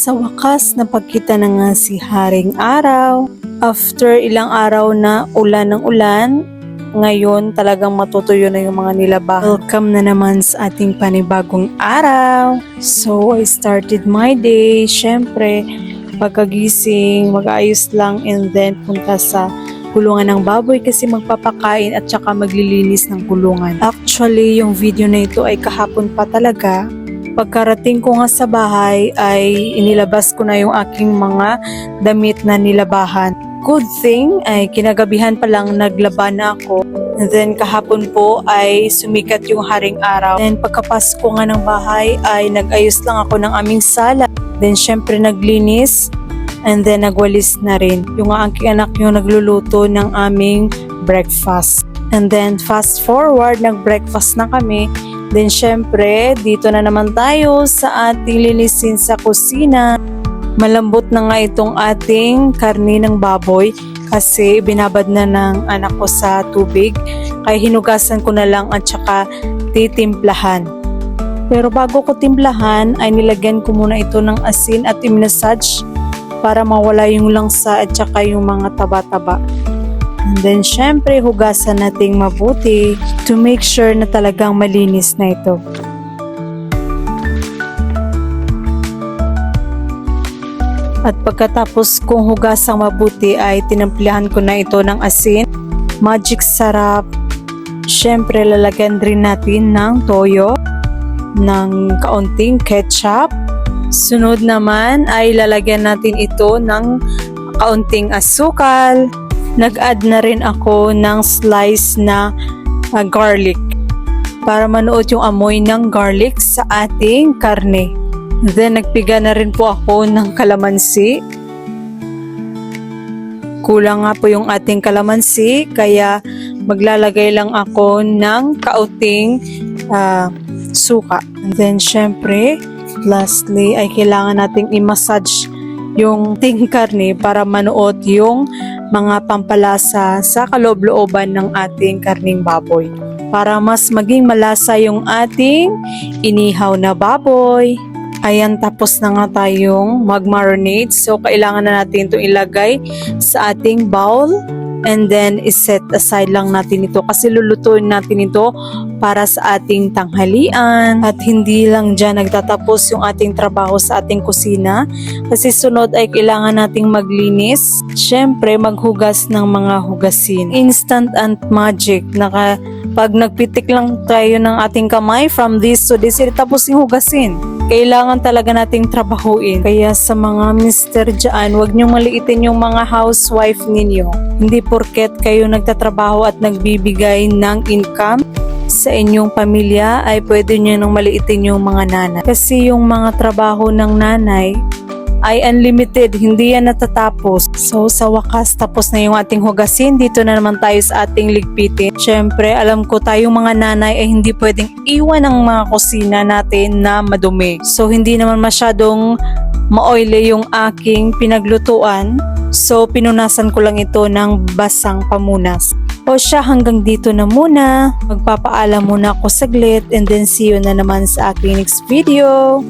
Sa wakas, napagkita na nga si Haring Araw. After ilang araw na ulan ng ulan, ngayon talagang matutuyo na yung mga nilabahan. Welcome na naman sa ating panibagong araw. So, I started my day. Siyempre, pagkagising, mag-ayos lang and then punta sa kulungan ng baboy kasi magpapakain at saka maglilinis ng kulungan. Actually, yung video na ito ay kahapon pa talaga. Pagkarating ko nga sa bahay ay inilabas ko na yung aking mga damit na nilabahan. Good thing ay kinagabihan pa lang naglaba na ako. And then kahapon po ay sumikat yung Haring Araw. Then pagkapasko nga ng bahay ay nag-ayos lang ako ng aming sala. Then syempre naglinis and then nagwalis na rin. Yung aking anak yung nagluluto ng aming breakfast. And then fast forward, nag-breakfast na kami. Then syempre, dito na naman tayo sa ating linisin sa kusina. Malambot na nga itong ating karne ng baboy kasi binabad na ng anak ko sa tubig. Kaya hinugasan ko na lang at saka titimplahan. Pero bago ko timplahan ay nilagyan ko muna ito ng asin at i-massage para mawala yung langsa at saka yung mga taba-taba. And then syempre hugasan nating mabuti to make sure na talagang malinis na ito. At pagkatapos kong hugasang mabuti ay tinamplihan ko na ito ng asin. Magic sarap. Syempre lalagyan rin natin ng toyo, ng kaunting ketchup. Sunod naman ay lalagyan natin ito ng kaunting asukal. Nag-add na rin ako ng slice na garlic para manuot yung amoy ng garlic sa ating karne. Then nagpiga na rin po ako ng kalamansi. Kulang nga po yung ating kalamansi kaya maglalagay lang ako ng kaunting suka. And then syempre, lastly ay kailangan nating i-massage yung ting karne para manuot yung mga pampalasa sa kaloob-looban ng ating karning baboy. Para mas maging malasa yung ating inihaw na baboy. Ayan, tapos na nga tayong mag-marinate. So, kailangan na natin itong ilagay sa ating bowl. And then, iset aside lang natin ito kasi lulutuin natin ito para sa ating tanghalian. At hindi lang dyan nagtatapos yung ating trabaho sa ating kusina. Kasi sunod ay kailangan nating maglinis. Siyempre, maghugas ng mga hugasin. Instant and magic. Pag nagpitik lang tayo ng ating kamay from this to this, tapos yung hugasin. Kailangan talaga nating trabahuin. Kaya sa mga mister dyan, huwag niyong maliitin yung mga housewife ninyo. Hindi porket kayo nagtatrabaho at nagbibigay ng income sa inyong pamilya ay pwede niyo nang maliitin yung mga nanay. Kasi yung mga trabaho ng nanay ay unlimited, hindi yan natatapos. So sa wakas, tapos na yung ating hugasin. Dito na naman tayo sa ating ligpitin. Syempre, alam ko tayong mga nanay ay hindi pwedeng iwan ang mga kusina natin na madumi. So hindi naman masyadong ma-oily yung aking pinaglutuan. So pinunasan ko lang ito ng basang pamunas. O siya, hanggang dito na muna. Magpapaalam muna ako saglit and then see you na naman sa aking next video.